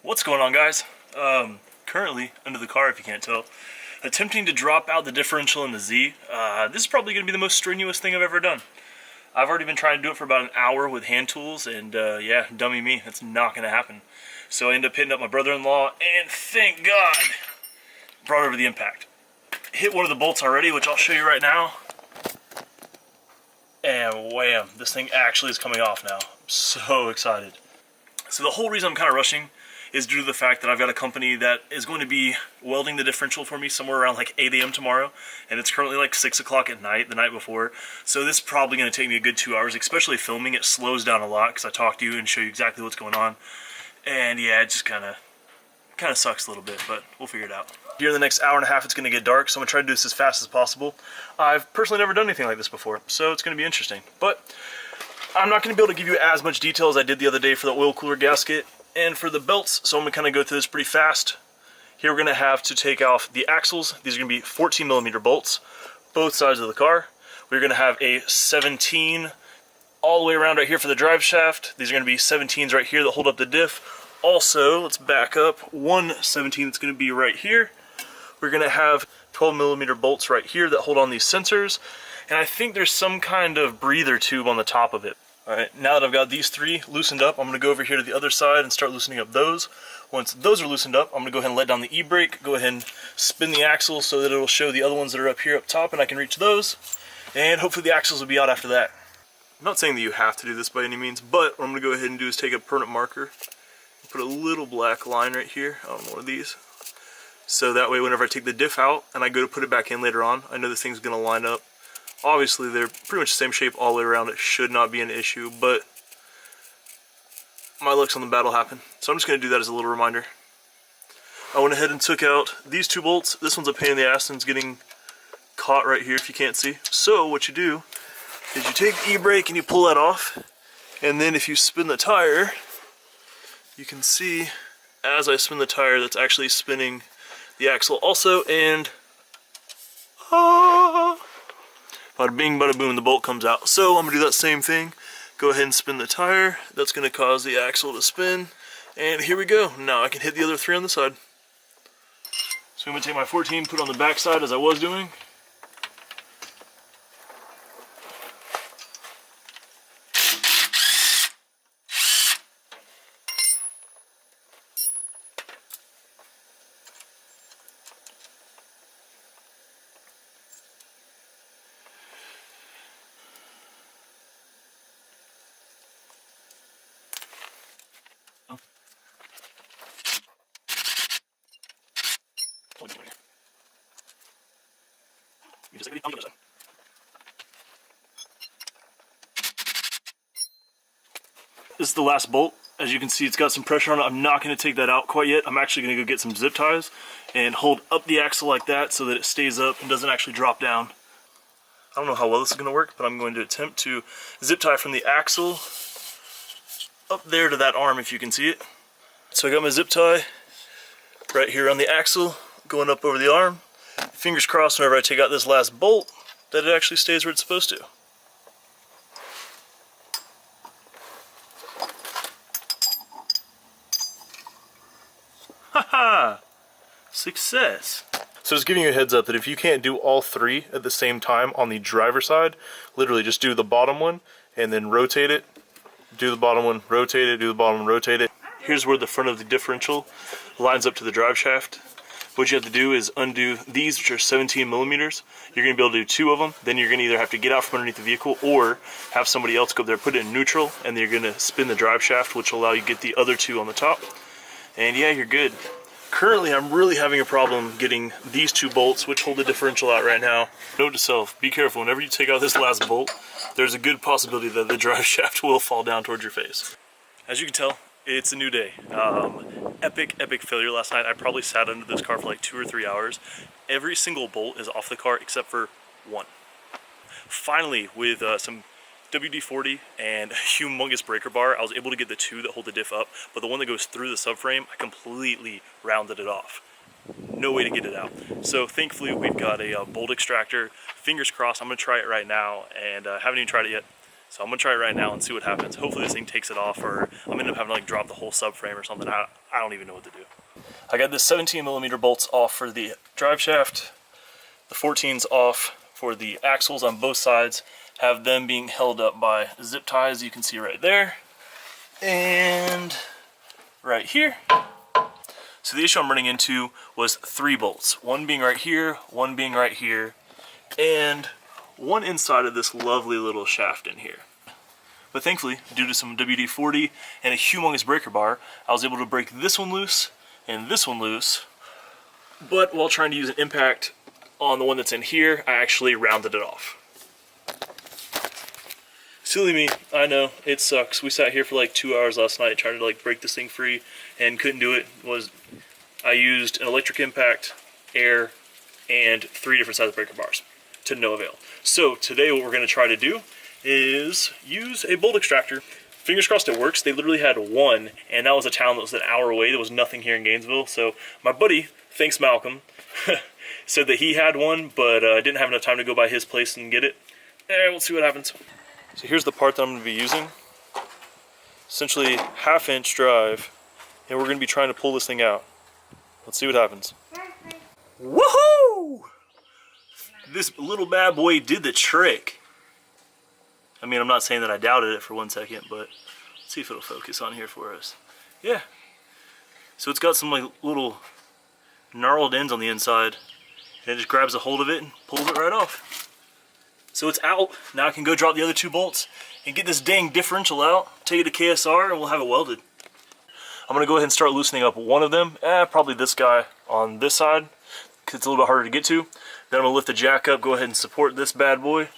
What's going on, guys? Currently under the car, if you can't tell, attempting to drop out the differential in the Z. This is probably going to be the most strenuous thing I've ever done. I've already been trying to do it for about an hour with hand tools, and yeah, dummy me, that's not going to happen. So I ended up hitting up my brother-in-law, and thank God, brought over the impact. Hit one of the bolts already, which I'll show you right now. And wham, this thing actually is coming off now. I'm so excited. So the whole reason I'm kind of rushing is due to the fact that I've got a company that is going to be welding the differential for me somewhere around like 8 a.m. tomorrow, and it's currently like 6 o'clock at night, the night before. So this is probably going to take me a good 2 hours, especially filming. It slows down a lot because I talk to you and show you exactly what's going on. And yeah, it just kind of sucks a little bit, but we'll figure it out. Here in the next hour and a half, it's going to get dark, so I'm going to try to do this as fast as possible. I've personally never done anything like this before, so it's going to be interesting. But I'm not going to be able to give you as much detail as I did the other day for the oil cooler gasket and for the belts, so I'm going to kind of go through this pretty fast. Here we're going to have to take off the axles. These are going to be 14 millimeter bolts, both sides of the car. We're going to have a 17 all the way around right here for the drive shaft. These are going to be 17s right here that hold up the diff. Also, let's back up, one 17 that's going to be right here. We're going to have 12 millimeter bolts right here that hold on these sensors. And I think there's some kind of breather tube on the top of it. Alright, now that I've got these three loosened up, I'm going to go over here to the other side and start loosening up those. Once those are loosened up, I'm going to go ahead and let down the e-brake, go ahead and spin the axle so that it'll show the other ones that are up here up top and I can reach those. And hopefully the axles will be out after that. I'm not saying that you have to do this by any means, but what I'm going to go ahead and do is take a permanent marker, put a little black line right here on one of these. So that way whenever I take the diff out and I go to put it back in later on, I know this thing's going to line up. Obviously, they're pretty much the same shape all the way around. It should not be an issue, but my luck's on the battle happen. So I'm just going to do that as a little reminder. I went ahead and took out these two bolts. This one's a pain in the ass and it's getting caught right here if you can't see. So what you do is you take the e-brake and you pull that off. And then if you spin the tire, you can see as I spin the tire that's actually spinning the axle also, and bada bing, bada boom, the bolt comes out. So I'm going to do that same thing. Go ahead and spin the tire. That's going to cause the axle to spin. And here we go. Now I can hit the other three on the side. So I'm going to take my 14, put it on the back side as I was doing. This is the last bolt. As you can see, it's got some pressure on it. I'm not going to take that out quite yet. I'm actually going to go get some zip ties and hold up the axle like that so that it stays up and doesn't actually drop down. I don't know how well this is going to work, but I'm going to attempt to zip tie from the axle up there to that arm if you can see it. So I got my zip tie right here on the axle going up over the arm. Fingers crossed whenever I take out this last bolt that it actually stays where it's supposed to. Haha! Success! So just giving you a heads up that if you can't do all three at the same time on the driver's side, literally just do the bottom one and then rotate it, do the bottom one, rotate it, do the bottom one, rotate it. Here's where the front of the differential lines up to the drive shaft. What you have to do is undo these, which are 17 millimeters. You're going to be able to do two of them. Then you're going to either have to get out from underneath the vehicle or have somebody else go up there, put it in neutral, and then you're going to spin the drive shaft, which will allow you to get the other two on the top. And yeah, you're good. Currently, I'm really having a problem getting these two bolts, which hold the differential out right now. Note to self, be careful. Whenever you take out this last bolt, there's a good possibility that the drive shaft will fall down towards your face. As you can tell, it's a new day. Epic failure last night. I probably sat under this car for like 2 or 3 hours. Every single bolt is off the car except for one. Finally, with some WD-40 and a humongous breaker bar, I was able to get the two that hold the diff up, but the one that goes through the subframe, I completely rounded it off. No way to get it out. So thankfully we've got a bolt extractor. Fingers crossed, I'm going to try it right now, and haven't even tried it yet. So I'm gonna try it right now and see what happens. Hopefully this thing takes it off, or I'm gonna end up having to like drop the whole subframe or something. I don't even know what to do. I got the 17mm bolts off for the drive shaft. The 14's off for the axles on both sides. Have them being held up by zip ties, you can see right there. And right here. So the issue I'm running into was 3 bolts. One being right here, one being right here, and one inside of this lovely little shaft in here. But thankfully, due to some WD-40 and a humongous breaker bar, I was able to break this one loose and this one loose. But while trying to use an impact on the one that's in here, I actually rounded it off. Silly me, I know, it sucks. We sat here for like 2 hours last night trying to like break this thing free and couldn't do it. I used an electric impact, air, and 3 different size breaker bars to no avail. So today what we're going to try to do is use a bolt extractor. Fingers crossed it works. They literally had one, and that was a town that was an hour away. There was nothing here in Gainesville. So my buddy, thanks Malcolm, said that he had one, but didn't have enough time to go by his place and get it. We'll see what happens. So here's the part that I'm going to be using. Essentially 1/2 inch drive, and we're going to be trying to pull this thing out. Let's see what happens. Woohoo! This little bad boy did the trick. I mean, I'm not saying that I doubted it for 1 second, but let's see if it'll focus on here for us. Yeah. So it's got some like little gnarled ends on the inside, and it just grabs a hold of it and pulls it right off. So it's out. Now I can go drop the other 2 bolts and get this dang differential out, take it to KSR, and we'll have it welded. I'm gonna go ahead and start loosening up one of them, probably this guy on this side, because it's a little bit harder to get to. Then I'm gonna lift the jack up, go ahead and support this bad boy,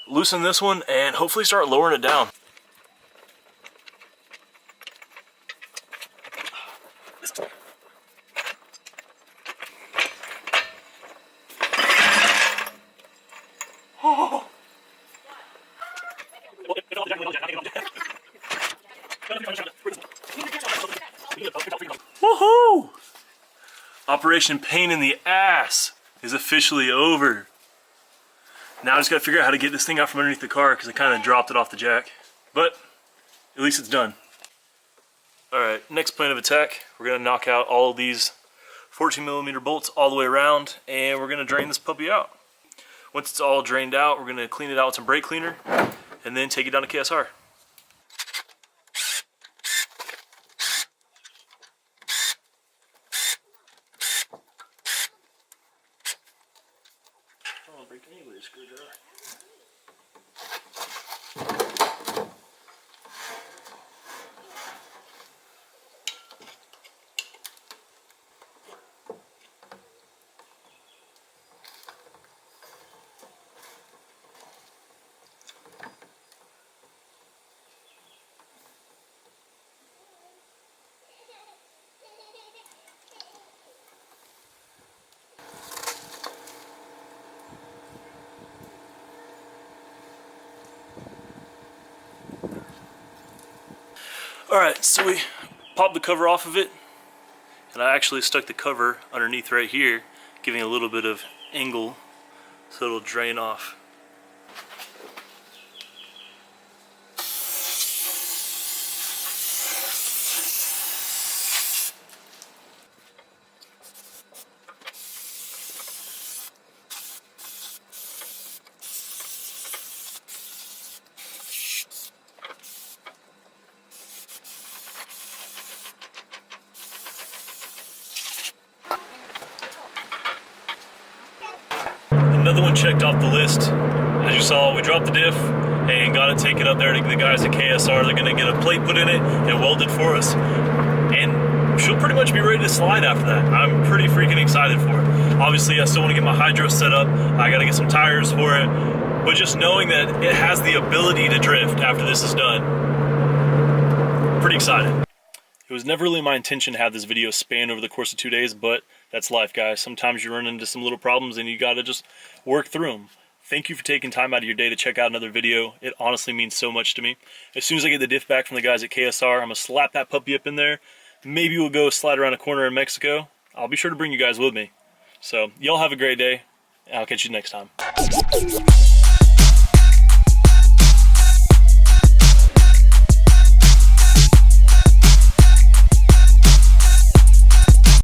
loosen this one, and hopefully start lowering it down. Oh. Woohoo! Operation Pain in the Ass is officially over. Now I just gotta figure out how to get this thing out from underneath the car because I kind of dropped it off the jack. But at least it's done. Alright, next plan of attack. We're gonna knock out all of these 14mm bolts all the way around, and we're gonna drain this puppy out. Once it's all drained out, we're gonna clean it out with some brake cleaner and then take it down to KSR. Alright, so we popped the cover off of it, and I actually stuck the cover underneath right here, giving a little bit of angle so it'll drain off. Another one checked off the list. As you saw, we dropped the diff and got it taken up there to the guys at KSR. They're gonna get a plate put in it and welded for us. And she'll pretty much be ready to slide after that. I'm pretty freaking excited for it. Obviously, I still wanna get my hydro set up. I gotta get some tires for it. But just knowing that it has the ability to drift after this is done, pretty excited. It was never really my intention to have this video span over the course of 2 days, but that's life, guys. Sometimes you run into some little problems and you gotta just work through them. Thank you for taking time out of your day to check out another video. It honestly means so much to me. As soon as I get the diff back from the guys at KSR, I'm gonna slap that puppy up in there. Maybe we'll go slide around a corner in Mexico. I'll be sure to bring you guys with me. So, y'all have a great day. I'll catch you next time.